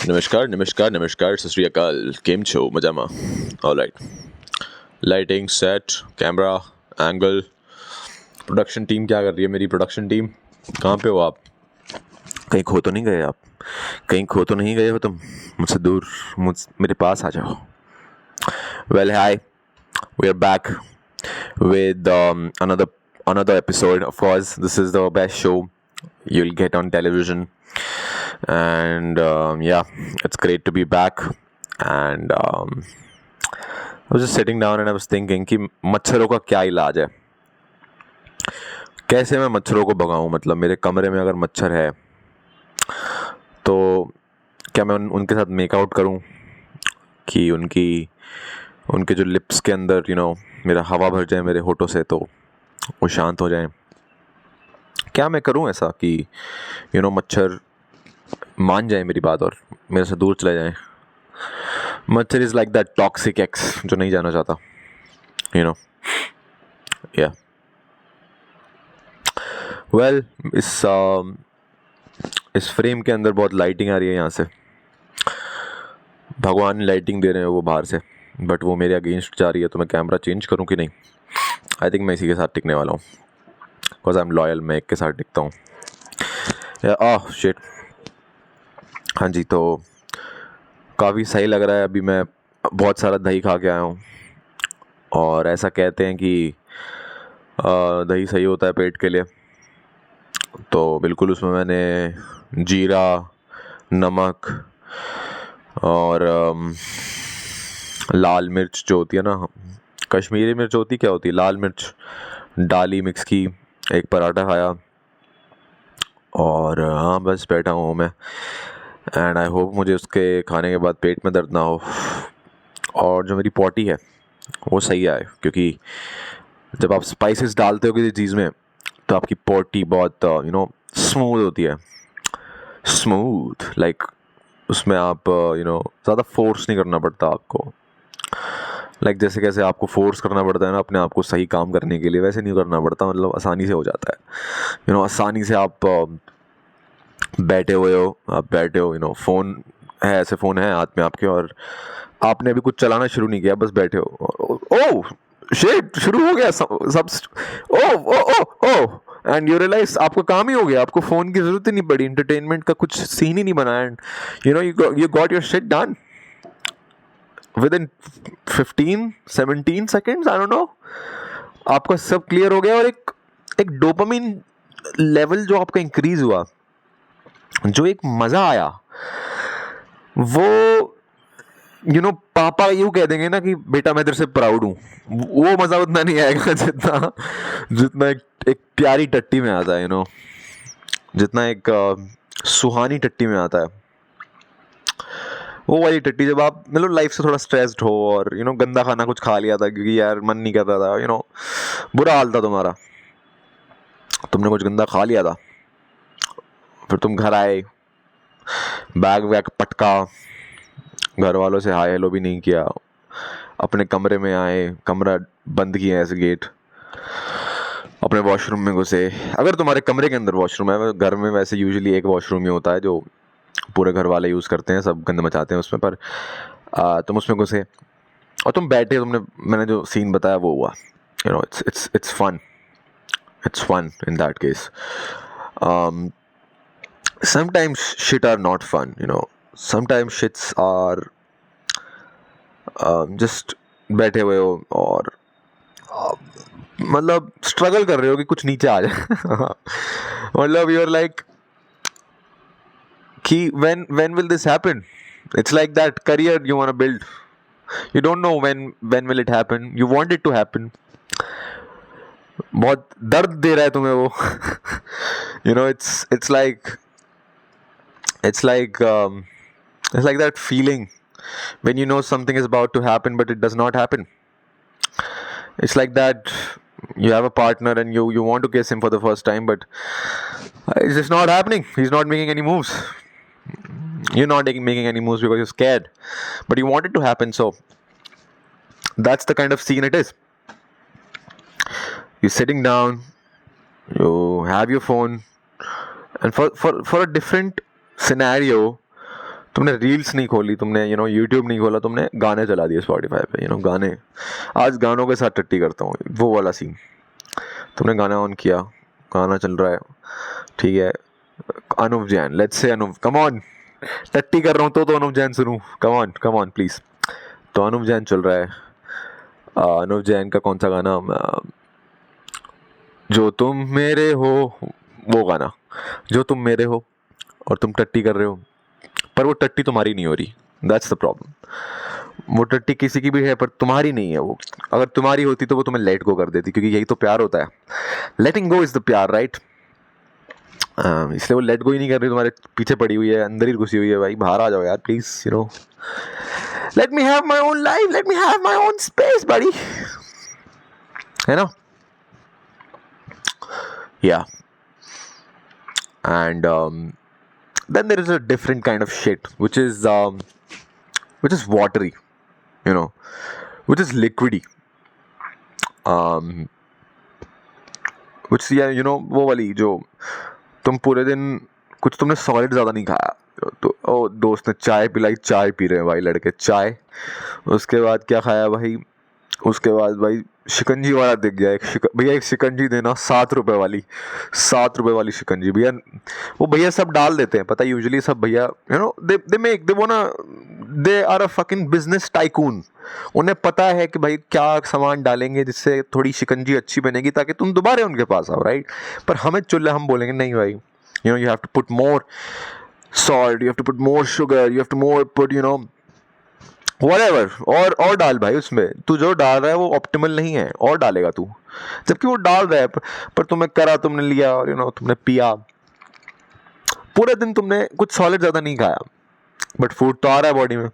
નમસ્કાર નમસ્કાર નમસ્કાર સત શ્રી અકાલ કેમ છો મજામાં alright lighting set camera angle production team क्या कर रही है मेरी प्रोडक्शन टीम कहाँ पे हो आप कहीं खो तो नहीं गए आप कहीं खो तो नहीं गए हो तुम मुझसे दूर मेरे पास आ जाओ well hi we are back with another episode. Of course, this is the best show you'll get on television, and yeah, it's great to be back. And I was just sitting down and I was thinking कि मच्छरों का क्या इलाज है, कैसे मैं मच्छरों को भगाऊं. मतलब मेरे कमरे में अगर मच्छर है तो क्या मैं उनके साथ मेकआउट करूं कि उनके जो लिप्स के अंदर मेरा हवा भर जाए मेरे होठों से तो वो शांत हो जाए. क्या मैं करूं ऐसा कि मच्छर मान जाए मेरी बात और मेरे से दूर चले जाए. मच्छर is like that toxic x जो नहीं जाना चाहता. या वेल इस फ्रेम के अंदर बहुत लाइटिंग आ रही है यहाँ से. भगवान लाइटिंग दे रहे हैं वो बाहर से, बट वो मेरे अगेंस्ट जा रही है. तो मैं कैमरा चेंज करूँ कि नहीं? आई थिंक मैं इसी के साथ टिकने वाला हूँ, बिकॉज आई एम लॉयल. मैं एक के साथ टिकता हूँ. शिट. हाँ जी, तो काफ़ी सही लग रहा है. अभी मैं बहुत सारा दही खा के आया हूँ और ऐसा कहते हैं कि दही सही होता है पेट के लिए. तो बिल्कुल उसमें मैंने जीरा, नमक और लाल मिर्च जो होती है ना, कश्मीरी मिर्च होती, क्या होती है, लाल मिर्च डाली, मिक्स की. एक पराठा खाया और हाँ बस बैठा हूँ मैं. एंड आई होप मुझे उसके खाने के बाद पेट में दर्द ना हो और जो मेरी पॉटी है वो सही आए, क्योंकि जब आप स्पाइसेस डालते हो किसी चीज़ में तो आपकी पॉटी बहुत स्मूथ होती है. स्मूथ लाइक उसमें आप ज़्यादा फोर्स नहीं करना पड़ता आपको. लाइक जैसे कैसे आपको फोर्स करना पड़ता है ना अपने आप को सही काम करने के लिए, वैसे नहीं करना पड़ता. मतलब आसानी से हो जाता है. आसानी से आप बैठे हो. फ़ोन है, ऐसे फ़ोन है हाथ में आपके और आपने अभी कुछ चलाना शुरू नहीं किया, बस बैठे हो. ओह शिट, शुरू हो गया सब. ओह ओह ओह ओह एंड यू रियलाइज आपका काम ही हो गया. आपको फ़ोन की ज़रूरत ही नहीं पड़ी. इंटरटेनमेंट का कुछ सीन ही नहीं बना. And you got your shit done within 15-17 seconds. I don't know. आपका सब क्लियर हो गया और एक डोपामिन लेवल जो आपका इंक्रीज हुआ, जो एक मज़ा आया, वो पापा यूँ कह देंगे ना कि बेटा मैं तेरे से प्राउड हूँ. वो मज़ा उतना नहीं आएगा जितना एक प्यारी टट्टी में आता है. जितना एक सुहानी टट्टी में आता है. वो वाली टट्टी जब आप मतलब लाइफ से थोड़ा स्ट्रेस्ड हो और गंदा खाना कुछ खा लिया था क्योंकि यार मन नहीं कर रहा था. बुरा हाल था तुम्हारा, तुमने कुछ गंदा खा लिया था, फिर तुम घर आए, बैग वैग पटका, घर वालों से हाय हेलो भी नहीं किया, अपने कमरे में आए, कमरा बंद किया ऐसे गेट, अपने वॉशरूम में घुसे. अगर तुम्हारे कमरे के अंदर वॉशरूम है, घर में वैसे यूजुअली एक वॉशरूम ही होता है जो पूरे घर वाले यूज़ करते हैं, सब गंद मचाते हैं उसमें, पर तुम उसमें घुसे और तुम बैठे. मैंने जो सीन बताया वो हुआ. it's fun in that case. Sometimes shit are not fun. Sometimes shits are just बैठे हुए हो और मतलब स्ट्रगल कर रहे हो कि कुछ नीचे आ जाए. मतलब you're like कि when will this happen? It's like that career you want to build. You don't know when will it happen. You want it to happen. बहुत दर्द दे रहा है तुम्हें वो. it's like that feeling when you know something is about to happen but it does not happen. It's like that you have a partner and you want to kiss him for the first time, but it's just not happening. He's not making any moves. You're not making any moves because you're scared, but you want it to happen. So that's the kind of scene it is. You're sitting down, you have your phone, and for a different scenario, तुमने reels नहीं खोली, तुमने YouTube नहीं खोला, तुमने गाने चला दिए स्पॉटिफाई पे, गाने। आज गानों के साथ टट्टी करता हूँ, वो वाला सीन। तुमने गाना ऑन किया, गाना चल रहा है, ठीक है, Anuv Jain, let's say Anuv, come on, टट्टी कर रहा हूँ तो अनुव जैन सुनूं, कम ऑन प्लीज़। तो अनुव जैन चल रहा है। अनुव जैन का कौन सा गाना, जो तुम मेरे हो, वो गाना, जो तुम मेरे हो और तुम टट्टी कर रहे हो, पर वो टट्टी तुम्हारी नहीं हो रही, दैट्स द प्रॉब्लम। वो टट्टी किसी की भी है पर तुम्हारी नहीं है वो। अगर तुम्हारी होती तो वो तुम्हें लेट गो कर देती, क्योंकि यही तो प्यार होता है, लेटिंग गो इज़ द प्यार, राइट। इसलिए वो लेट गो ही नहीं कर रही, तुम्हारे पीछे पड़ी हुई है, अंदर ही घुसी हुई है। भाई बाहर आ जाओ यार please, late me have my own life, late me have my own space बड़ी, है ना। Yeah. And then there is a different kind of shit which is watery, which is liquidy, which वो वाली जो तुम पूरे दिन कुछ तुमने सॉलिड ज़्यादा नहीं खाया, तो दोस्त ने चाय पिलाई, चाय पी रहे हैं भाई लड़के, चाय। उसके बाद क्या खाया भाई, उसके बाद भाई शिकंजी वाला दिख गया, भैया एक शिकंजी देना, 7 रुपये वाली, 7 रुपये वाली शिकंजी भैया। वो भैया सब डाल देते हैं, पता है, यूजुअली सब भैया they are a fucking business tycoon. उन्हें पता है कि भाई क्या सामान डालेंगे जिससे थोड़ी शिकंजी अच्छी बनेगी, ताकि तुम दोबारा उनके पास आओ, राइट। पर हमें चुल्ले, हम बोलेंगे नहीं भाई, you have to put more salt, you have to put more sugar, you have to more put whatever, और डाल भाई उसमें, तू जो डाल रहा है वो ऑप्टिमल नहीं है, और डालेगा तू, जबकि वो डाल रहा है, पर तुम्हें करा, तुमने लिया और तुमने पिया, पूरे दिन तुमने कुछ सॉलिड ज़्यादा नहीं खाया, बट फूड तो आ रहा है बॉडी में।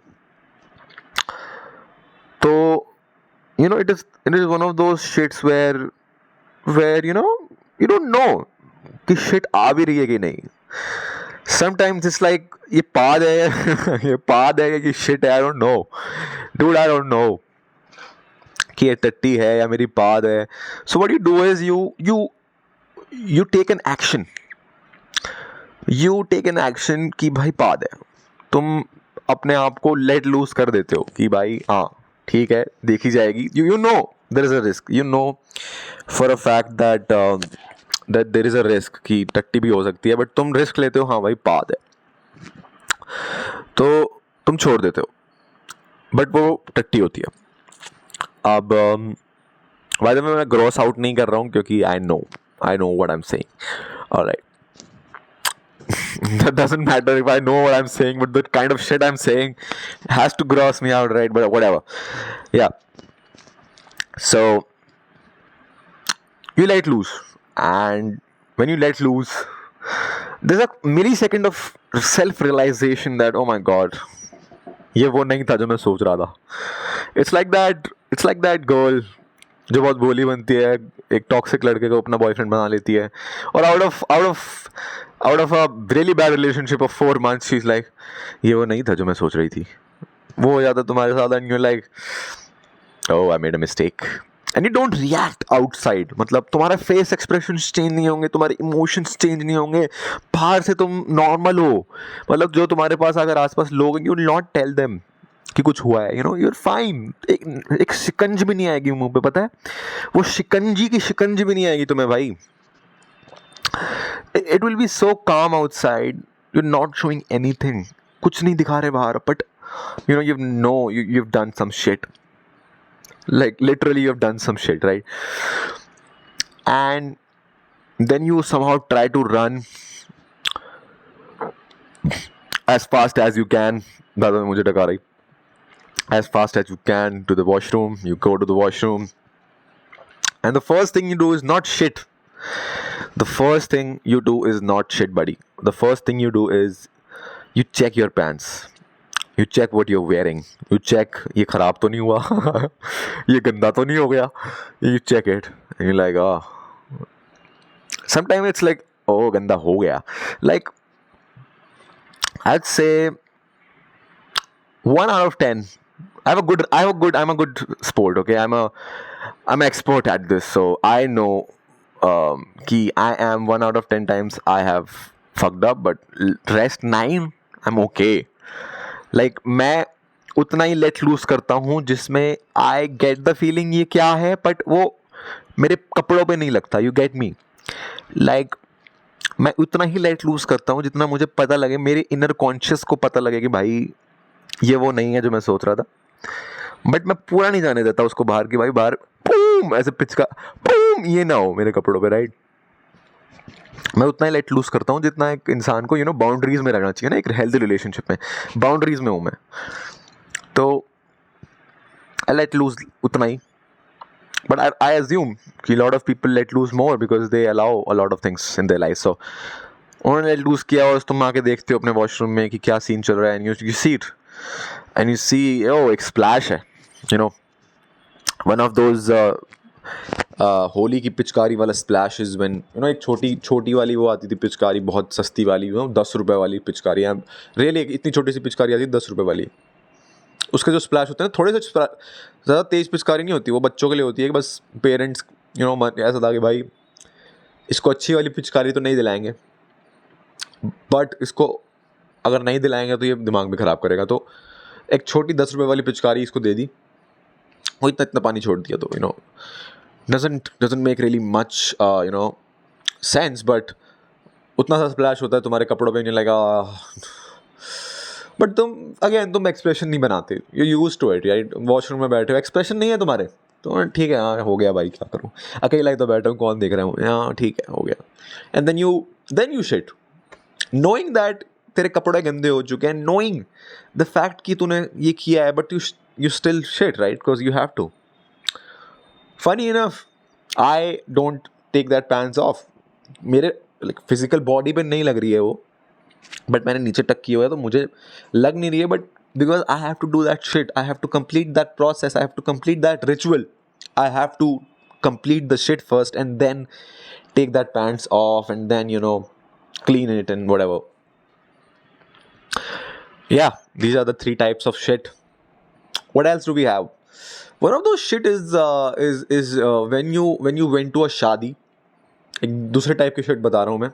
तो it is one of those shits where you don't know कि शिट आ भी रही है कि नहीं। Sometimes it's like ये पाद है ये पाद है कि shit है, I don't know dude, I don't know कि ये टट्टी है या मेरी पाद है। So what you do is you take an action, कि भाई पाद है, तुम अपने आप को let loose कर देते हो कि भाई हाँ ठीक है, देखी जाएगी। You know there is a risk, you know for a fact that there is a risk कि टट्टी भी हो सकती है, बट तुम रिस्क लेते हो, हाँ भाई पाद है, तो तुम छोड़ देते हो, बट वो टट्टी होती है। अब वायदे में मैं ग्रॉस आउट नहीं कर रहा हूँ, क्योंकि I know what I am saying, alright. That doesn't matter if I know what I'm saying, but the kind of shit I'm saying has to gross me out, right? But whatever. Yeah. So you let loose, and when you let loose, there's a millisecond of self-realization that oh my god, ये वो नहीं था जो मैं सोच रहा था। It's like that girl जो बहुत भोली बनती है, एक टॉक्सिक लड़के को अपना बॉयफ्रेंड बना लेती है, और out of a really bad relationship of 4 months she's like, ये वो नहीं था जो मैं सोच रही थी, वो हो जाता तुम्हारे साथ, and you're like, oh I made a mistake, and you don't react outside। मतलब तुम्हारा फेस एक्सप्रेशन चेंज नहीं होंगे, तुम्हारे इमोशंस चेंज नहीं होंगे, बाहर से तुम नॉर्मल हो, मतलब जो तुम्हारे पास अगर आसपास लोग हैं, you will not tell them कि कुछ हुआ है, you're fine। एक शिकंज भी नहीं आएगी मुंह पे, पता है, वो शिकंजी की शिकंज भी नहीं आएगी तुम्हें भाई। It will be so calm outside, you're not showing anything, कुछ नहीं दिखा रहे बाहर, but you've done some shit, like literally you've done some shit, right? And then you somehow try to run as fast as you can, दादा मुझे डका रही, as fast as you can to the washroom, you go to the washroom, and the first thing you do is not shit. The first thing you do is not shit, buddy. The first thing you do is you check your pants. You check what you're wearing. You check ये खराब तो नहीं हुआ ये गंदा तो नहीं हो गया। You check it and you're like, oh. Sometimes it's like, oh गंदा हो गया। Like I'd say 1 out of 10. I'm a good sport. Okay, I'm expert at this, so I know कि I am 1 out of 10 times I have fucked up, but rest 9 I'm okay. Like मैं उतना ही let loose करता हूँ जिसमें I get the feeling ये क्या है, but वो मेरे कपड़ों पे नहीं लगता, यू गेट मी। लाइक मैं उतना ही लेट लूज करता हूँ जितना मुझे पता लगे, मेरे इनर कॉन्शियस को पता लगे कि भाई ये वो नहीं है जो मैं सोच रहा था, बट मैं पूरा नहीं जाने देता उसको बाहर की, भाई बाहर पूम ऐसे पिचका पूम ये ना हो मेरे कपड़ों पे, राइट। मैं उतना ही लेट लूज करता हूँ जितना एक इंसान को बाउंड्रीज में रहना चाहिए ना, एक हेल्दी रिलेशनशिप में बाउंड्रीज में हूँ मैं, तो आई लेट लूज उतना ही। बट आई अज्यूम कि lot of people let loose more because they allow a lot of things in their life. So उन्होंने लेट लूज किया और तुम आके देखते हो अपने वॉशरूम में कि क्या सीन चल रहा है, and you see it and you see oh एक स्प्लैश है, वन ऑफ दोज होली की पिचकारी वाला स्प्लैश इज व्हेन एक छोटी छोटी वाली वो आती थी पिचकारी, बहुत सस्ती वाली, 10 रुपये वाली पिचकारी, रियली इतनी छोटी सी पिचकारी आती थी 10 रुपये वाली। उसके जो स्प्लैश होते हैं थोड़े से ज़्यादा तेज़ पिचकारी नहीं होती, वो बच्चों के लिए होती है कि बस पेरेंट्स ऐसा था कि भाई इसको अच्छी वाली पिचकारी तो नहीं दिलाएंगे, बट इसको अगर नहीं दिलाएंगे तो ये दिमाग भी ख़राब करेगा, तो एक छोटी 10 रुपये वाली पिचकारी इसको दे दी, वो इतना पानी छोड़ दिया, तो doesn't make really much sense, but उतना सा स्प्लैश होता है तुम्हारे कपड़ों पे, नहीं लगा, बट तुम एक्सप्रेशन नहीं बनाते, you use to it, right. Washroom में बैठे हो, एक्सप्रेशन नहीं है तुम्हारे, तो ठीक है हाँ हो गया भाई, क्या करूँ, अकेला ही तो बैठा हूँ, कौन देख रहा हूँ, हाँ ठीक है हो गया, and then you shit knowing that तेरे कपड़े गंदे हो चुके हैं, नोइंग द फैक्ट कि तूने ये किया है, but you still shit, right, because you have to. Funny enough I don't take that pants off, मेरे फिजिकल बॉडी पे नहीं लग रही है वो, बट मैंने नीचे टक किया हुआ है तो मुझे लग नहीं रही है, but because I have to do that shit, I have to complete that process, I have to complete that ritual, I have to complete the shit first and then take that pants off and then clean it and whatever. Yeah, these are the 3 types of shit. What else do we have? One of those shit is when you went to a शादी, एक दूसरे type की shit बता रहा हूँ मैं,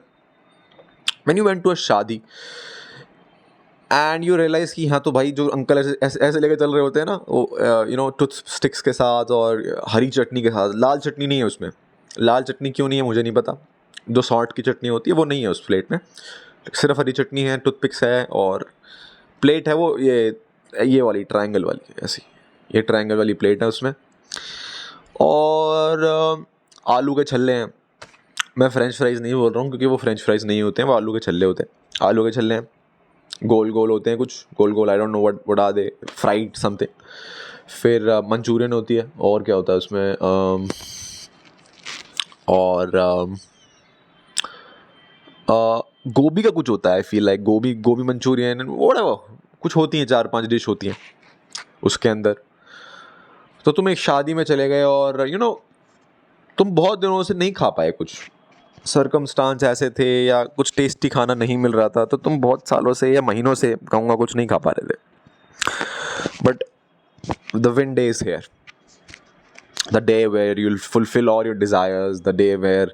when you went to a शादी and you realize कि हाँ तो भाई जो अंकल ऐसे लेके चल रहे होते हैं ना, वो टूथ स्टिक्स के साथ और हरी चटनी के साथ, लाल चटनी नहीं है उसमें, लाल चटनी क्यों नहीं है मुझे नहीं पता, जो सॉल्ट की चटनी होती है वो नहीं है उस प्लेट में, सिर्फ हरी चटनी है, टूथपिक्स है और प्लेट है वो ये वाली ट्रायंगल वाली, ऐसी ये ट्रायंगल वाली प्लेट है उसमें, और आलू के छल्ले हैं। मैं फ्रेंच फ्राइज़ नहीं बोल रहा हूँ क्योंकि वो फ्रेंच फ्राइज़ नहीं होते हैं, वो आलू के छल्ले होते हैं, आलू के छल्ले हैं, गोल गोल होते हैं, कुछ गोल गोल, I don't know what are they, fried something. फिर मंचूरियन होती है, और क्या होता है उसमें, और गोभी का कुछ होता है, आई फील लाइक गोभी मंचूरियन व्हाटएवर, कुछ होती हैं 4-5 डिश होती हैं उसके अंदर। तो तुम एक शादी में चले गए और तुम बहुत दिनों से नहीं खा पाए, कुछ सर्कमस्टांस ऐसे थे या कुछ टेस्टी खाना नहीं मिल रहा था, तो तुम बहुत सालों से या महीनों से कहूँगा कुछ नहीं खा पा रहे थे, but the win day is here, the day where you'll fulfill all your desires, the day where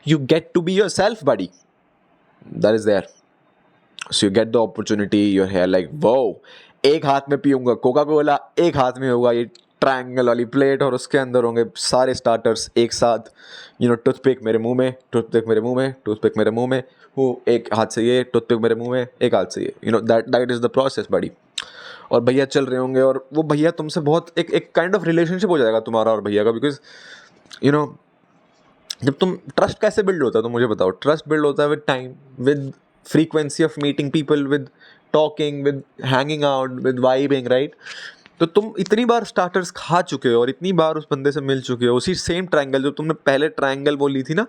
you get to be yourself, buddy, that is there. So you get the opportunity, you're here like wow, एक हाथ में पीऊँगा Coca Cola, एक हाथ में होगा ये triangle वाली प्लेट और उसके अंदर होंगे सारे स्टार्टर्स एक साथ, टूथपिक मेरे मुंह में, टूथपिक मेरे मुंह में, टूथपिक मेरे मुंह में, वो एक हाथ से ये, टूथपिक मेरे मुंह में, एक हाथ से ये, दैट इज़ द प्रोसेस बड़ी। और भैया चल रहे होंगे और वो भैया तुमसे बहुत एक काइंड ऑफ रिलेशनशिप हो जाएगा तुम्हारा और भैया का, बिकॉज जब तुम ट्रस्ट कैसे बिल्ड होता है तो मुझे बताओ। ट्रस्ट बिल्ड होता है with time, with frequency of meeting people, with talking, with hanging out, with vibing, right. तो तुम इतनी बार स्टार्टर्स खा चुके हो और इतनी बार उस बंदे से मिल चुके हो, उसी सेम ट्रायंगल जो तुमने पहले ट्रायंगल वो ली थी ना,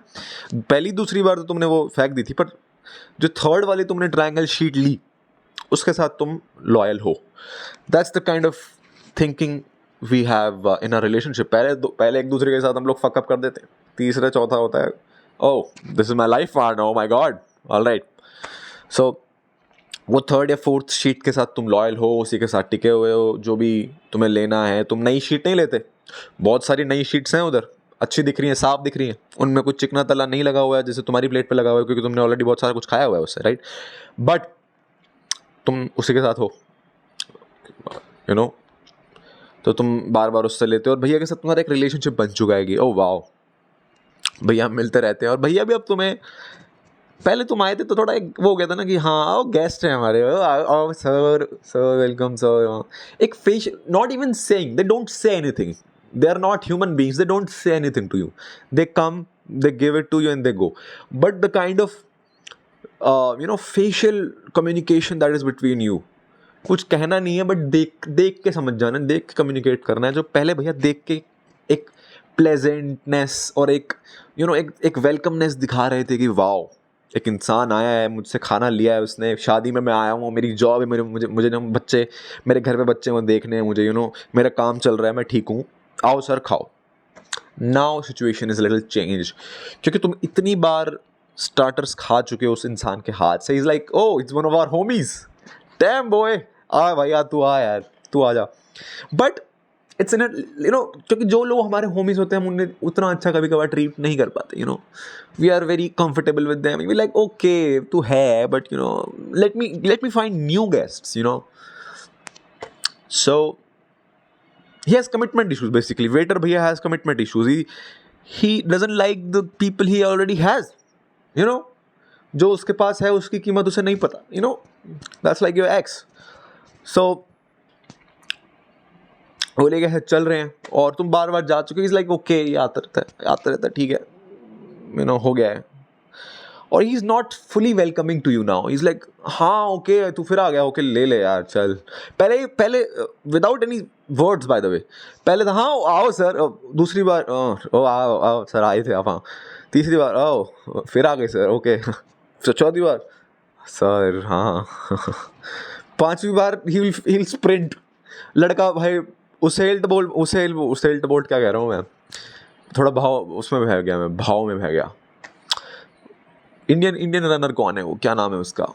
पहली दूसरी बार तो तुमने वो फेंक दी थी, पर जो थर्ड वाली तुमने ट्रायंगल शीट ली उसके साथ तुम लॉयल हो। That's the kind of thinking we have in a relationship. पहले एक दूसरे के साथ हम लोग फकअप कर देते हैं, तीसरा चौथा होता है oh this is my life partner, oh my god, alright. So वो थर्ड या फोर्थ शीट के साथ तुम लॉयल हो, उसी के साथ टिके हुए हो, जो भी तुम्हें लेना है। तुम नई शीट नहीं लेते, बहुत सारी नई शीट्स हैं उधर, अच्छी दिख रही हैं, साफ दिख रही हैं, उनमें कुछ चिकना तला नहीं लगा हुआ है जैसे तुम्हारी प्लेट पे लगा हुआ है, क्योंकि तुमने ऑलरेडी बहुत सारा कुछ खाया हुआ है उससे, राइट। बट तुम उसी के साथ हो, यू नो, तो तुम बार बार उससे लेते हो और भैया के साथ तुम्हारा एक रिलेशनशिप बन चुका है कि ओ वाओ भैया हम मिलते रहते हैं, और भैया भी अब तुम्हें, पहले तुम आए थे तो थोड़ा एक वो हो गया था ना कि हाँ आओ गेस्ट हैं हमारे, आओ सर सर वेलकम सर, एक face, not even saying, they don't say anything, they are not human beings, they don't say anything to you, they come, they give it to you and they go, but the kind of facial communication that is between you, कुछ कहना नहीं है but देख देख के समझ जाना, देख के कम्युनिकेट करना है, जो पहले भैया देख के एक प्लेजेंटनेस और एक एक वेलकमनेस दिखा रहे थे कि वाओ एक इंसान आया है, मुझसे खाना लिया है उसने, शादी में मैं आया हूँ, मेरी जॉब है, मुझे ना बच्चे, मेरे घर पे बच्चे वो देखने हैं मुझे, मेरा काम चल रहा है, मैं ठीक हूँ, आओ सर खाओ. Now situation is little change, क्योंकि तुम इतनी बार स्टार्टर्स खा चुके हो उस इंसान के हाथ से. Is like oh it's one of our homies, damn boy, आ भैया तू आ यार, तू आ जा. बट इट्स इन क्योंकि जो लोग हमारे होमीज होते हैं हम उन्हें उतना अच्छा कभी कभार ट्रीट नहीं कर पाते. We are very comfortable with them, we like okay तू है, but let me find new guests. So he has commitment issues basically. Waiter bhaiya has commitment issues. He doesn't like the people he already has. जो उसके पास है उसकी कीमत उसे नहीं पता. That's like your ex. So वो ले गए चल रहे हैं और तुम बार बार जा चुके. He's like okay ये आता रहता ठीक है, हो गया है. और he is not fully welcoming to you now. Is like हाँ ओके तू फिर आ गया, ओके ले यार चल. पहले without any words by the way, पहले था हाँ आओ सर, दूसरी बार ओ आओ सर आए थे आप, हाँ तीसरी बार आओ फिर आ गए सर ओके, चौथी बार सर हाँ पांचवी बार ही विल स्प्रिंट. लड़का भाई उसेल्ट बोल्ट क्या कह रहा हूँ मैं, थोड़ा भाव में बह गया. इंडियन रनर कौन है वो, क्या नाम है उसका?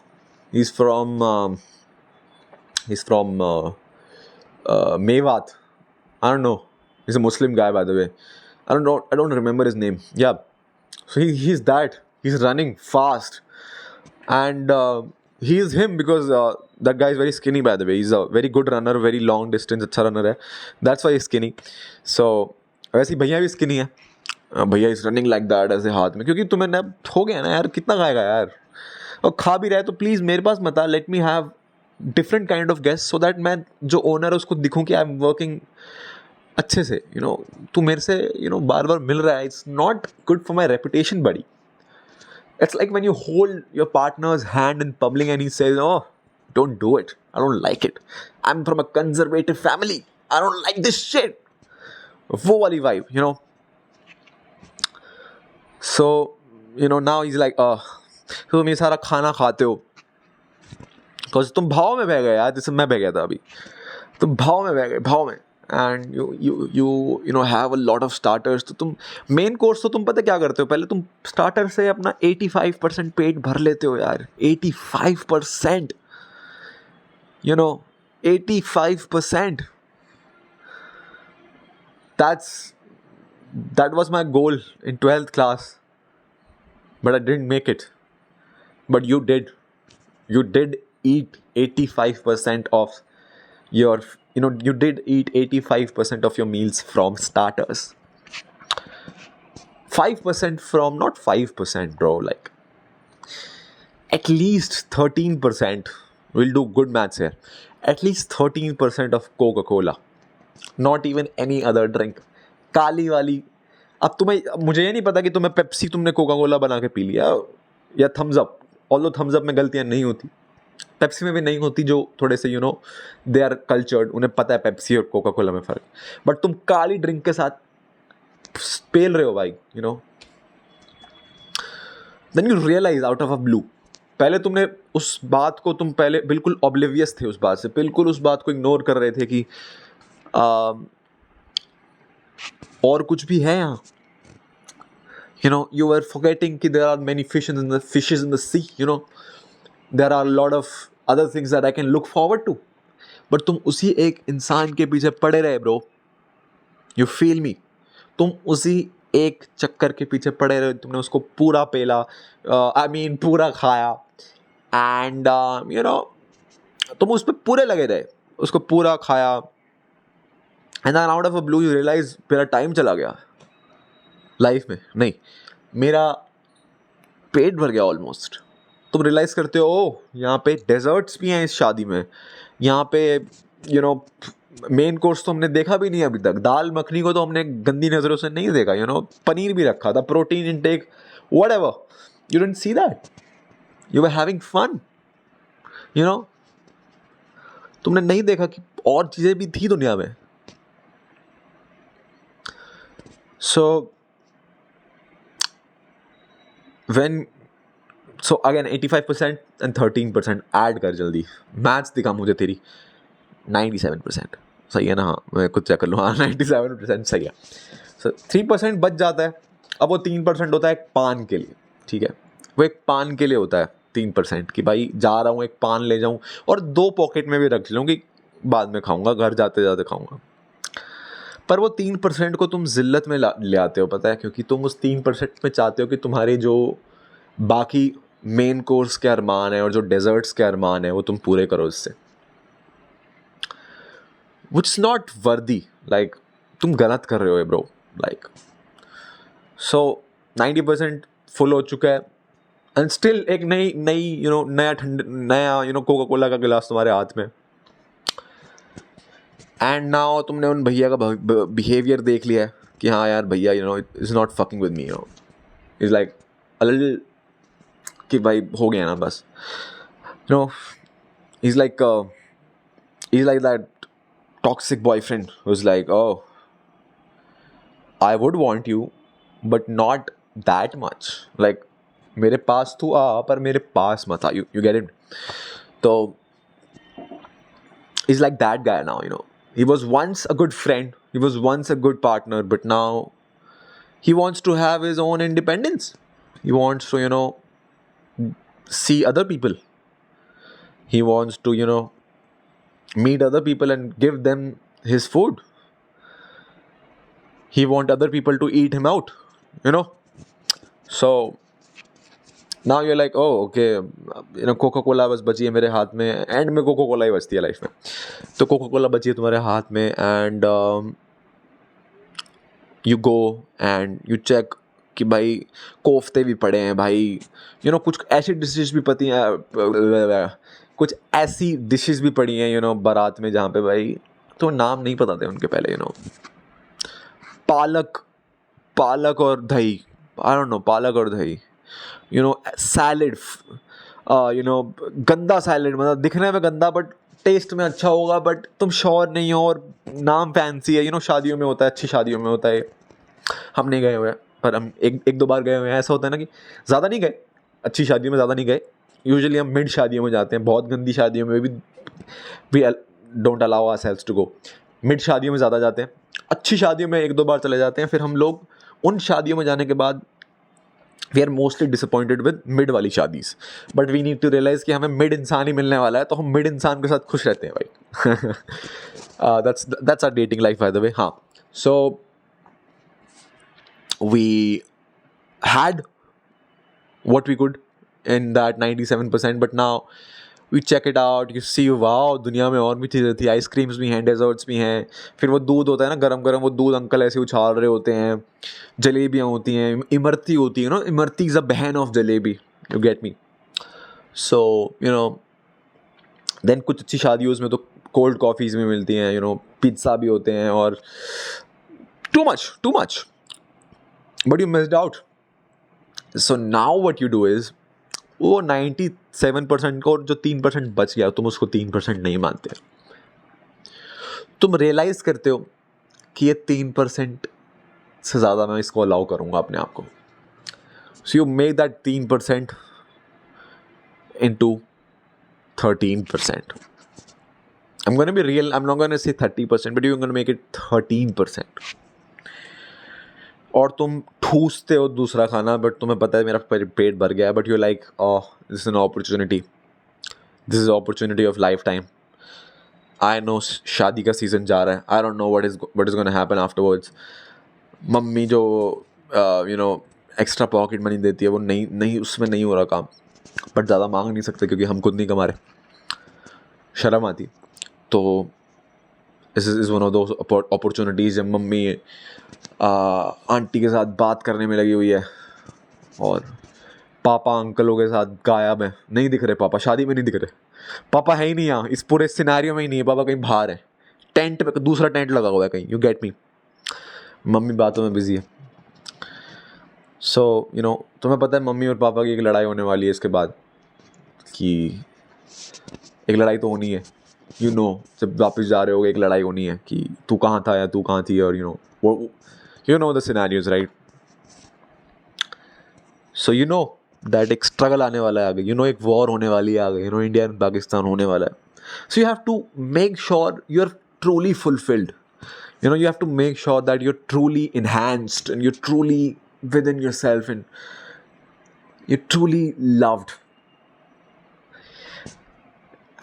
He's from Mewat. I don't know. He's a Muslim guy by the way. I don't remember his name. Yeah. So he's that. He's running fast. And he is him because that guy is very skinny by the way. He's a very good runner, very long distance, अच्छा runner है. That's why he's skinny. So वैसे ही भैया भी skinny है. भैया is running like that ऐसे हाथ में, क्योंकि तुम्हें ना हो गया ना यार, कितना खाएगा यार, और खा भी रहा है तो प्लीज़ मेरे पास मत आ, let me have different kind of guest so that मैं जो ओनर है उसको दिखूं कि आई एम वर्किंग अच्छे से. तू मेरे से बार बार मिल रहा है, it's not good for my reputation buddy. It's like when you hold your partner's hand in public and he says oh don't do it, I don't like it, I am from a conservative family, I don't like this shit, वो वाली vibe. So, now he's like, तो तुम ये सारा खाना खाते हो because तुम भाव में बह गए यार, जैसे मैं बह गया था अभी. तुम भाव में बह गए, भाव में, and you have a lot of starters. तो तुम मेन कोर्स तो तुम पता क्या करते हो, पहले तुम स्टार्टर से अपना 85% पेट भर लेते हो यार. 85%, 85%. That was my goal in 12th class, but I didn't make it. But you did. You did eat 85% of your, you did eat 85% of your meals from starters. 5% from, not 5%, bro, like at least 13%. We'll do good maths here. At least 13% of Coca-Cola. Not even any other drink. काली वाली. अब मुझे ये नहीं पता कि तुम्हें Pepsi तुमने Coca Cola बना के पी लिया या Thums Up, although Thums Up में गलतियाँ नहीं होती, पेप्सी में भी नहीं होती, जो थोड़े से दे आर कल्चर्ड, उन्हें पता है पेप्सी और कोका कोला में फ़र्क. बट तुम काली ड्रिंक के साथ पेल रहे हो भाई. Then you realize out of a blue. पहले तुमने उस बात को, तुम पहले बिल्कुल ऑब्लिवियस थे उस बात से, बिल्कुल उस बात को इग्नोर कर रहे थे कि और कुछ भी है यहाँ. You were forgetting कि there are many fishes in the sea. There are a lot of other things that I can look forward to. But तुम उसी एक इंसान के पीछे पड़े रहे bro. You feel me? तुम उसी एक चक्कर के पीछे पड़े रहे, तुमने उसको पूरा पेला, पूरा खाया, and तुम उस पर पूरे लगे रहे. उसको पूरा खाया, and then out of a blue you realize मेरा टाइम चला गया लाइफ में, नहीं मेरा पेट भर गया ऑलमोस्ट। तुम रियलाइज करते हो ओ यहाँ पे डेजर्ट्स भी हैं इस शादी में, यहाँ पे यू नो मेन कोर्स तो हमने देखा भी नहीं अभी तक, दाल मखनी को तो हमने गंदी नज़रों से नहीं देखा, पनीर भी रखा था, protein intake whatever, you didn't see that, you were having fun, तुमने नहीं देखा कि और चीज़ें भी थी दुनिया में। सो अगेन 85% एंड 13% ऐड कर जल्दी, मैथ्स दिखा मुझे तेरी, 97% सही है ना, हाँ मैं खुद चेक कर लूँ, हाँ 97% सही है। 3% बच जाता है, अब वो 3% होता है एक पान के लिए, ठीक है, वो एक पान के लिए होता है 3% कि भाई जा रहा हूँ एक पान ले जाऊँ और 2 पॉकेट में भी रख लूँ कि बाद में खाऊंगा, घर जाते जाते खाऊंगा। पर वो 3% को तुम जिल्लत में ले आते हो, पता है, क्योंकि तुम उस 3% में चाहते हो कि तुम्हारे जो बाकी मेन कोर्स के अरमान है और जो डेजर्ट्स के अरमान है वो तुम पूरे करो इससे, which is not worthy, like तुम गलत कर रहे हो ब्रो, like so 90% फुल हो चुका है एंड स्टिल एक नई नया कोका कोला का गिलास तुम्हारे हाथ में, एंड नाउ तुमने उन भैया का बिहेवियर देख लिया है कि हाँ यार भैया is not fucking with me, is like a little कि भाई हो गया ना बस, is like that toxic boyfriend who's like, oh, I would want you but not that much, like मेरे पास तू आ पर मेरे पास मत आ, you get it? So he's like that guy now, he was once a good friend, he was once a good partner, but now he wants to have his own independence, he wants to see other people, he wants to meet other people and give them his food, he want other people to eat him out, so now you're like, oh okay, Coca Cola बस बची है मेरे हाथ में, and में Coca Cola ही बचती है life में, तो कोका कोला बची है तुम्हारे हाथ में, and you go and you check कि भाई कोफ्ते भी पड़े हैं भाई, कुछ ऐसी डिशेज भी पती हैं, कुछ ऐसी डिशेस भी पड़ी हैं बारात में जहाँ पे भाई तो नाम नहीं पता थे उनके पहले, पालक और दही, आई डोंट नो, पालक और दही, सैलेड, गंदा सैलेड, मतलब दिखने में गंदा बट टेस्ट में अच्छा होगा, बट तुम श्योर नहीं हो और नाम फैंसी है, शादियों में होता है, अच्छी शादियों में होता है, हम नहीं गए हुए हैं पर हम एक दो बार गए हुए हैं, ऐसा होता है ना कि ज़्यादा नहीं गए, अच्छी शादियों में ज़्यादा नहीं गए, यूजुअली हम मिड शादियों में जाते हैं, बहुत गंदी शादियों में भी don't allow ourselves to go, mid शादियों में ज़्यादा जाते हैं, अच्छी शादियों में एक दो बार चले जाते हैं, फिर हम लोग उन शादियों में जाने के बाद we are mostly disappointed with mid वाली शादीज़, but we need to realise कि हमें मिड इंसान ही मिलने वाला है, तो हम मिड इंसान के साथ खुश रहते हैं भाई। That's our dating life by the way. हाँ, so we had what we could in that 97%, but now we check it out, you see wow दुनिया में और भी चीज़ें थी, आइसक्रीम्स भी हैं, डेजर्ट्स भी हैं, फिर वो दूध होता है ना गरम गरम, वो दूध अंकल ऐसे उछाल रहे होते हैं, जलेबियाँ होती हैं, इमरती होती है, इमरती इज़ अ बहन of jalebi, you get me, so then कुछ अच्छी शादियों में तो कोल्ड कॉफ़ीज़ भी मिलती हैं, पिज़्ज़ा भी होते हैं, और too much but you missed out. So now what you do is वो 97% को जो 3% बच गया तुम उसको 3% नहीं मानते, तुम रियलाइज करते हो कि ये 3% से ज़्यादा मैं इसको अलाउ करूँगा अपने आप को, so you make that 3% into 13%. I'm going to be real, I'm not going to say 30%, but you're going to make it 13%. और तुम ठूसते हो दूसरा खाना, बट तुम्हें पता है मेरा पेट भर गया है, but you like this is an opportunity, this is opportunity of life time, I know शादी का सीज़न जा रहा है, आई don't know what is gonna happen afterwards, mummy जो एक्स्ट्रा पॉकेट मनी देती है वो नहीं उसमें नहीं हो रहा काम, बट ज़्यादा मांग नहीं सकते क्योंकि हम खुद नहीं कमा रहे, शर्म आती, तो this is one of those opportunities जब मम्मी आंटी के साथ बात करने में लगी हुई है और पापा अंकलों के साथ गायब है, नहीं दिख रहे पापा, शादी में नहीं दिख रहे, पापा है ही नहीं यहाँ, इस पूरे सिनेरियो में ही नहीं है, पापा कहीं बाहर है, टेंट पे दूसरा टेंट लगा हुआ है कहीं, यू गेट मी, मम्मी बातों में बिजी है। सो तुम्हें पता है मम्मी और पापा की एक लड़ाई होने वाली है इसके बाद, कि एक लड़ाई तो होनी है, जब वापस जा रहे होगे एक लड़ाई होनी है कि तू कहाँ था या तू कहाँ थी, और the scenarios, right. So that एक स्ट्रगल आने वाला है आगे, एक वॉर होने वाली है आगे, इंडिया एंड पाकिस्तान होने वाला है। So you have to make sure you are truly fulfilled, you have to make sure that you're truly enhanced and you're truly within yourself and you're truly loved.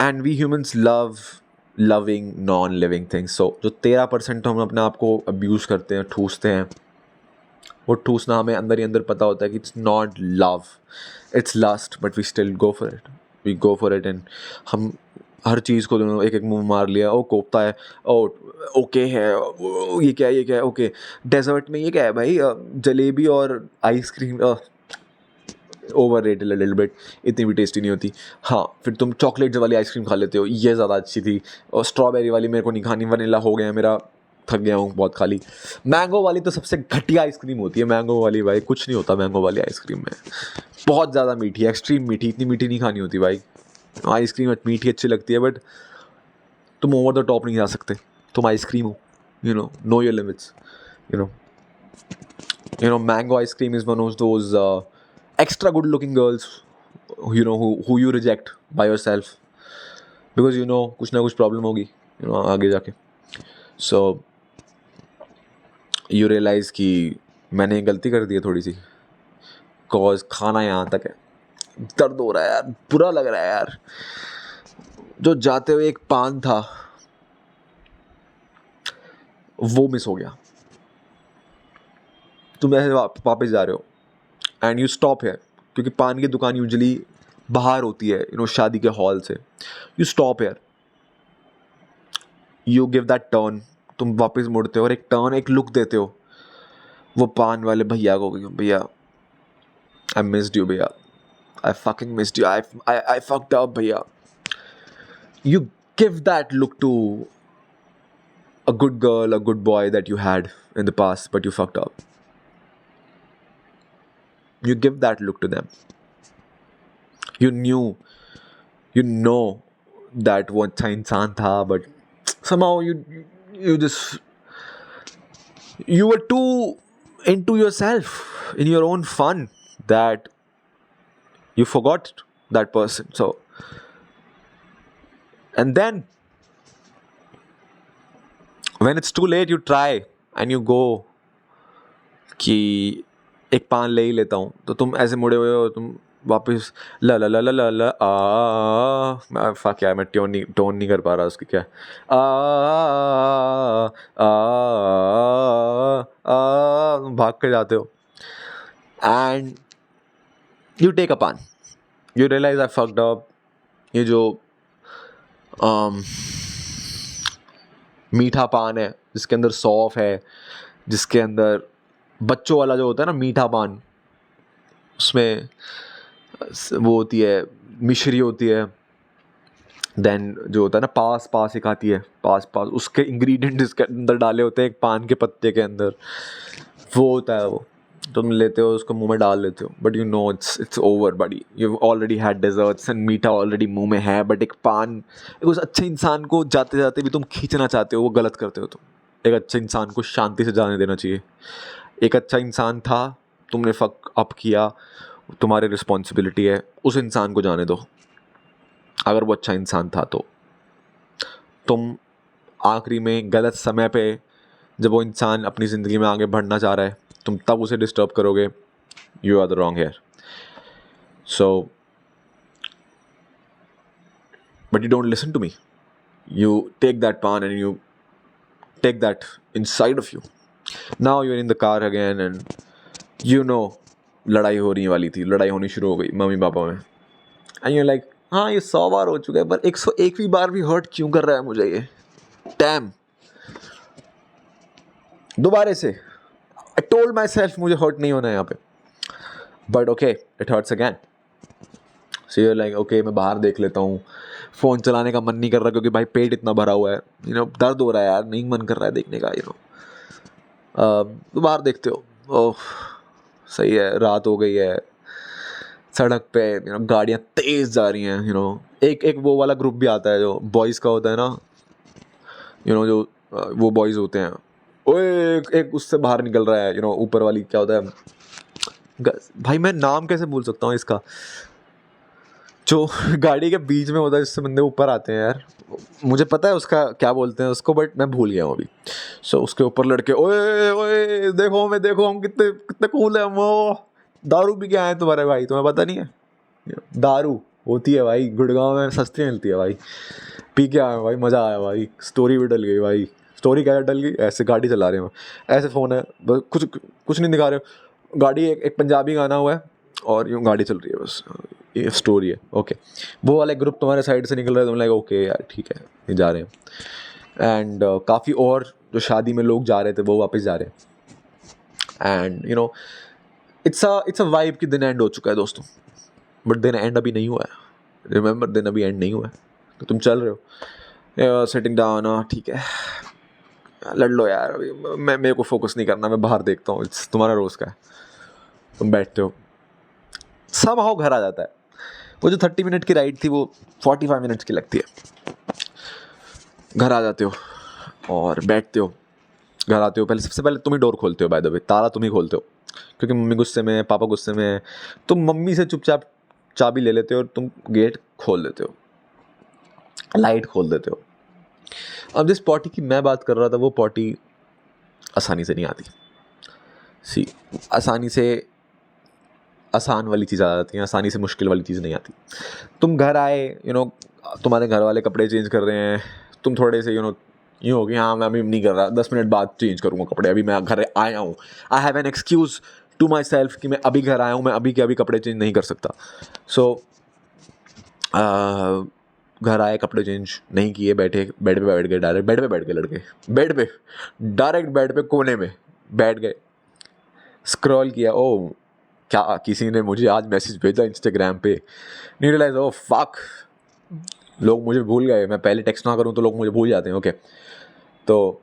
And we humans love loving non-living things. So जो 13% तो हम अपने आप को abuse करते हैं, ठूसते हैं, वो ठूसना हमें अंदर ही अंदर पता होता है कि it's not love, it's lust, but we still go for it. We go for it and हम हर चीज़ को दोनों एक एक मुंह मार लिया, ओ कोफ्ता है, ओ ओके है, ये क्या है, ओके डेजर्ट में ये क्या है भाई, जलेबी और ice cream over rated little bit, इतनी भी टेस्टी नहीं होती। हाँ, फिर तुम चॉकलेट्स वाली आइसक्रीम खा लेते हो, ये ज़्यादा अच्छी थी, और स्ट्रॉबेरी वाली मेरे को नहीं खानी, वनीला हो गया मेरा, थक गया हूँ बहुत खाली। मैंगो वाली तो सबसे घटिया आइसक्रीम होती है, मैंगो वाली भाई कुछ नहीं होता मैंगो वाली आइसक्रीम में, बहुत ज़्यादा मीठी, एक्सट्रीम मीठी, इतनी मीठी नहीं खानी होती भाई। आइसक्रीम मीठी अच्छी लगती है बट तुम ओवर द टॉप नहीं जा सकते, तुम आइसक्रीम हो, know your limits, mango ice cream is one of those extra good looking girls who you reject by yourself because कुछ ना कुछ प्रॉब्लम होगी आगे जाके। So you realize कि मैंने गलती कर दी है थोड़ी सी, cause खाना यहाँ तक है, दर्द हो रहा है यार, बुरा लग रहा है यार, जो जाते हुए एक पान था वो मिस हो गया, तुम ऐसे वापस जा रहे हो एंड यू स्टॉप है, क्योंकि पान की दुकान यूजुअली बाहर होती है शादी के हॉल से, यू स्टॉप है, यू गिव दैट टर्न, तुम वापस मुड़ते हो और एक टर्न, एक लुक देते हो वो पान वाले भैया को, भैया आई मिस्ड यू भैया, I fucking missed you. I fucked up, भैया. You give that look to a good girl, a good boy that you had in the past, but you fucked up. You give that look to them. You know that वो अच्छा इंसान था, but somehow you were too into yourself, in your own fun, that you forgot that person. So, and then when it's too late, you try and you go कि एक पान ले ही लेता हूँ, तो तुम ऐसे मुड़े हुए हो, तुम वापस ला ला ला ला ला ला क्या है, मैं टोन नहीं कर पा रहा उसकी, क्या तुम भाग के जाते हो and you take a pan, you realize I fucked up, ये जो मीठा पान है जिसके अंदर सौंफ है, जिसके अंदर बच्चों वाला जो होता है ना मीठा पान, उसमें वो होती है मिश्री होती है, देन जो होता है ना पास एक आती है, पास उसके इंग्रेडिएंट जिसके अंदर डाले होते हैं एक पान के पत्ते के अंदर, वो होता है, वो तुम लेते हो उसको मुंह में डाल लेते हो, but it's over buddy, you already had desserts and मीठा ऑलरेडी मुंह में है, बट एक पान, उस अच्छे इंसान को जाते जाते भी तुम खींचना चाहते हो, वो गलत करते हो तुम। एक अच्छे इंसान को शांति से जाने देना चाहिए, एक अच्छा इंसान था, तुमने फक अप किया, तुम्हारी रिस्पॉन्सिबिलिटी है, उस इंसान को जाने दो, अगर वो अच्छा इंसान था तो। तुम आखिरी में गलत समय पे, जब वो इंसान अपनी ज़िंदगी में आगे बढ़ना चाह रहा है, तुम तब उसे डिस्टर्ब करोगे, you are the wrong hair. So but you don't listen to me, you take that pan and you take that inside of you. Now you are in the car again and लड़ाई होने वाली थी, लड़ाई होनी शुरू हो गई mummy papa में, एंड यू लाइक हाँ ये 100 बार हो चुका है, पर 101वीं बार भी हर्ट क्यों कर रहा है मुझे ये, डैम। दोबारा से आई टोल्ड माई सेल्फ मुझे हर्ट नहीं होना है यहाँ पे, but okay it hurts again. So you like okay मैं बाहर देख लेता हूँ, फ़ोन चलाने का मन नहीं कर रहा क्योंकि भाई पेट इतना भरा हुआ है, यू नो दर्द हो रहा है यार, नहीं मन कर रहा है देखने का, यू नो। तो बाहर देखते हो, ओह सही है, रात हो गई है, सड़क पे यू नो गाड़ियाँ तेज़ जा रही हैं, यू नो एक वो वाला ग्रुप भी आता है जो बॉयज़ का होता है ना, यू नो जो वो बॉयज़ होते हैं, ओए एक उससे बाहर निकल रहा है, यू नो ऊपर वाली क्या होता है भाई, मैं नाम कैसे भूल सकता हूँ इसका, जो गाड़ी के बीच में होता है जिससे बंदे ऊपर आते हैं यार, मुझे पता है उसका क्या बोलते हैं उसको, बट मैं भूल गया हूँ अभी। सो उसके ऊपर लड़के ओए ओए देखो हम कितने कितने कूल है हम, वो दारू पी के आए तुम्हारे भाई, तुम्हें पता नहीं है दारू होती है भाई, गुड़गांव में सस्ती मिलती है भाई, पी के आए भाई, मज़ा आया भाई, स्टोरी भी डल गई भाई, स्टोरी क्या डल गई, ऐसे गाड़ी चला रहे हो, ऐसे फ़ोन है बस, कुछ नहीं दिखा रहे हो, गाड़ी एक पंजाबी गाना हुआ है और यूँ गाड़ी चल रही है बस, ये स्टोरी है। ओके वो वाले ग्रुप तुम्हारे साइड से निकल रहे हैं, तुम लाइक ओके यार ठीक है ये जा रहे हैं, एंड काफ़ी और जो शादी में लोग जा रहे थे वो वापस जा रहे हैं, and you know it's a vibe कि दिन एंड हो चुका है दोस्तों, बट दिन एंड अभी नहीं हुआ है, रिमेंबर दिन अभी एंड नहीं हुआ है, तो तुम चल रहे हो सेटिंग डाउन, ठीक है लड़ लो यार, अभी मेरे को फोकस नहीं करना, मैं बाहर देखता हूँ, इट्स तुम्हारा रोज़ का है, तुम बैठते हो, समहाउ घर आ जाता है, वो जो 30 मिनट की राइड थी वो 45 मिनट्स की लगती है, घर आ जाते हो और बैठते हो, घर आते हो, सबसे पहले तुम ही डोर खोलते हो, बाय द वे ताला तुम ही खोलते हो, क्योंकि मम्मी गुस्से में है, पापा गुस्से में है, तुम मम्मी से चुपचाप चाबी ले लेते हो और तुम गेट खोल देते हो, लाइट खोल देते हो। अब जिस पॉटी की मैं बात कर रहा था वो पॉटी आसानी से नहीं आती, सी आसानी से आसान वाली चीज़ आ जाती है, आसानी से मुश्किल वाली चीज़ नहीं आती। तुम घर आए, यू नो तुम्हारे घर वाले कपड़े चेंज कर रहे हैं, तुम थोड़े से यू नो यूँ हो कि हाँ मैं अभी नहीं कर रहा, 10 मिनट बाद चेंज करूँगा कपड़े, अभी मैं घर आया हूँ, I have an excuse to myself कि मैं अभी घर आया हूँ, मैं अभी के अभी कपड़े चेंज नहीं कर सकता। सो घर आए, कपड़े चेंज नहीं किए, बैठे बेड पे बैठ गए, डायरेक्ट बेड पे बैठ गए लड़के, डायरेक्ट बेड पे कोने में बैठ गए, स्क्रॉल किया, ओ क्या किसी ने मुझे आज मैसेज भेजा इंस्टाग्राम पे, नहीं रियलाइज ओ फक लोग मुझे भूल गए, मैं पहले टेक्स्ट ना करूँ तो लोग मुझे भूल जाते हैं, ओके तो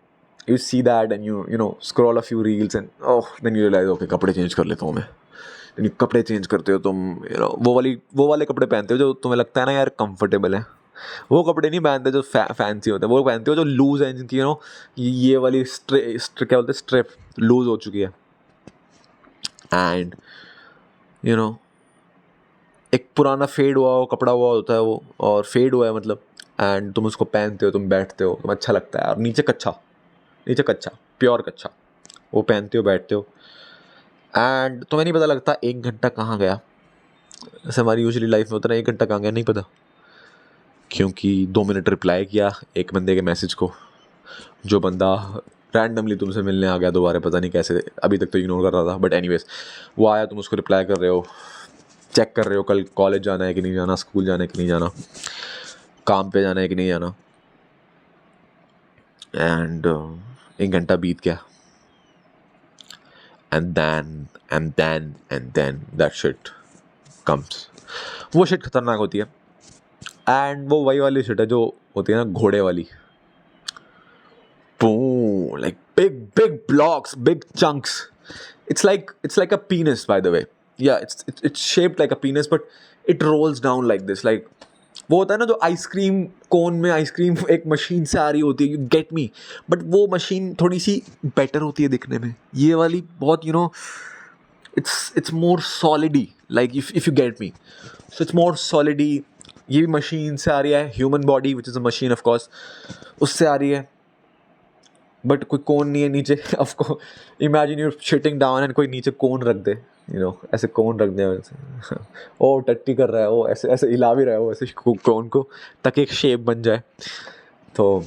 you see that and you know scroll a few reels and oh then you realize okay कपड़े चेंज कर लेता हूँ मैं, यानी कपड़े चेंज करते हो तुम, यू नो वो वाले कपड़े पहनते हो जो तुम्हें लगता है ना यार कंफर्टेबल है, वो कपड़े नहीं पहनते जो फैंसी होते हैं, वो पहनते हो जो लूज़ है, जिनकी यू नो ये वाली क्या बोलते हैं स्ट्रिप लूज़ हो चुकी है, एंड यू नो एक पुराना फेड हुआ हो कपड़ा हुआ होता है वो, और फेड हुआ है मतलब, एंड तुम उसको पहनते हो, तुम बैठते हो, तुम अच्छा लगता है, और नीचे कच्चा प्योर कच्चा वो पहनते हो, बैठते हो, एंड तुम्हें नहीं पता लगता 1 घंटा कहाँ गया, जैसे हमारी यूजुअली लाइफ में होता है ना, 1 घंटा कहाँ गया नहीं पता, क्योंकि 2 मिनट रिप्लाई किया एक बंदे के मैसेज को, जो बंदा रैंडमली तुमसे मिलने आ गया दोबारा, पता नहीं कैसे, अभी तक तो इग्नोर कर रहा था, बट एनीवेज वो आया, तुम उसको रिप्लाई कर रहे हो, चेक कर रहे हो कल कॉलेज जाना है कि नहीं जाना, स्कूल जाना है कि नहीं जाना, काम पे जाना है कि नहीं जाना, एंड 1 घंटा बीत गया, and then that shit comes, वो शिट खतरनाक होती है, एंड वो वही वाली शिट है जो होती है ना घोड़े वाली, boom, like big blocks, big chunks. It's like a penis, by the way. Yeah, it's shaped like a penis, but it rolls down like this. Like वो होता है ना जो आइसक्रीम कोन में आइसक्रीम एक मशीन से आ रही होती है, यू गेट मी, बट वो मशीन थोड़ी सी बेटर होती है दिखने में, ये वाली बहुत you know it's more solidy, like if you get me, so it's more solidy, ये भी मशीन से आ रही है, human body which is a machine of course उससे आ रही है, बट कोई कोन नहीं है नीचे, of course imagine you shitting down and कोई नीचे कोन रख दे, यू नो ऐसे कोन रख दे, ओ टट्टी कर रहा है वो, ऐसे ऐसे हिला भी रहा है वो ऐसे कोन को ताकि एक शेप बन जाए, तो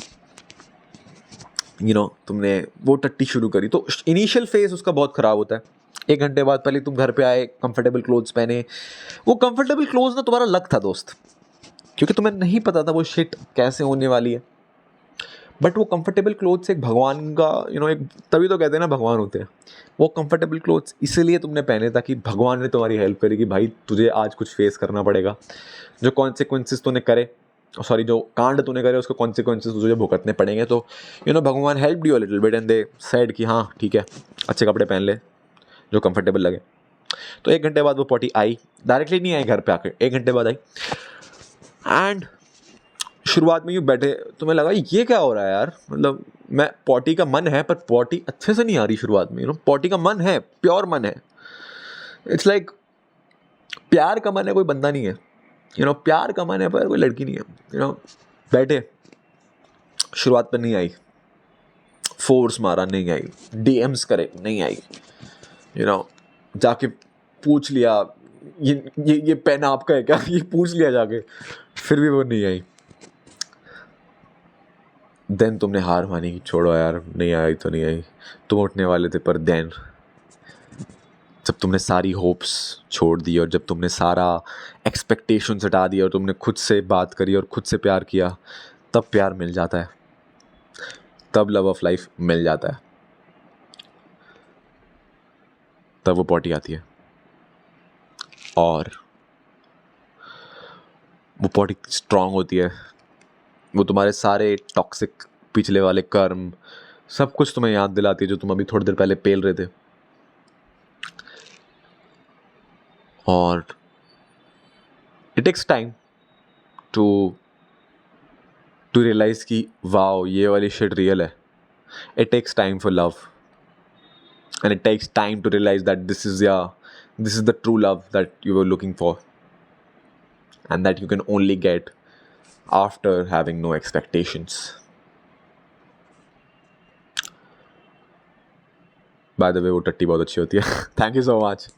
यू नो तुमने वो टट्टी शुरू करी, तो इनिशियल फेज उसका बहुत ख़राब होता है। 1 घंटे बाद पहले तुम घर पे आए, कंफर्टेबल क्लोथ्स पहने, वो कंफर्टेबल क्लोथ्स ना तुम्हारा लक था दोस्त, क्योंकि तुम्हें नहीं पता था वो शिट कैसे होने वाली है। बट वो कंफर्टेबल क्लोथ्स एक भगवान का एक तभी तो कहते हैं ना भगवान होते हैं। वो कंफर्टेबल क्लोथ्स इसलिए तुमने पहने ताकि भगवान ने तुम्हारी हेल्प करी कि भाई तुझे आज कुछ फेस करना पड़ेगा। जो कॉन्सिक्वेंसेस तूने करे, सॉरी जो कांड तूने करे उसके कॉन्सिक्वेंसेस तुझे भुगतने पड़ेंगे। तो भगवान help you a little bit and they said कि हाँ ठीक है, अच्छे कपड़े पहन ले जो कंफर्टेबल लगे। तो 1 घंटे बाद वो पॉटी आई, डायरेक्टली नहीं आई घर पे आके, 1 घंटे बाद आई। एंड शुरुआत में यूँ बैठे, तुम्हें लगा ये क्या हो रहा है यार, मतलब मैं पॉटी का मन है पर पॉटी अच्छे से नहीं आ रही शुरुआत में। पॉटी का मन है, प्योर मन है। इट्स लाइक प्यार का मन है, कोई बंदा नहीं है। प्यार का मन है पर कोई लड़की नहीं है। बैठे, शुरुआत पर नहीं आई, फोर्स मारा नहीं आई, डीएम्स करे नहीं आई, जाके पूछ लिया ये पेन आपका है क्या, ये पूछ लिया जाके, फिर भी वो नहीं आई। देन तुमने हार मानी कि छोड़ो यार, नहीं आई तो नहीं आई। तुम उठने वाले थे पर देन जब तुमने सारी होप्स छोड़ दी और जब तुमने सारा एक्सपेक्टेशंस हटा दिया और तुमने खुद से बात करी और खुद से प्यार किया, तब प्यार मिल जाता है, तब लव ऑफ लाइफ मिल जाता है, तब वो पॉटी आती है। और वो पॉटी स्ट्रांग होती है, वो तुम्हारे सारे टॉक्सिक पिछले वाले कर्म सब कुछ तुम्हें याद दिलाती है जो तुम अभी थोड़ी देर पहले पेल रहे थे। और it takes time to realize कि वाओ ये वाली शिट रियल है। It takes time for love and it takes time to realize that this is the true love that you were looking for and that you can only get after having no expectations. By the way वो टट्टी बहुत अच्छी होती है। Thank you so much.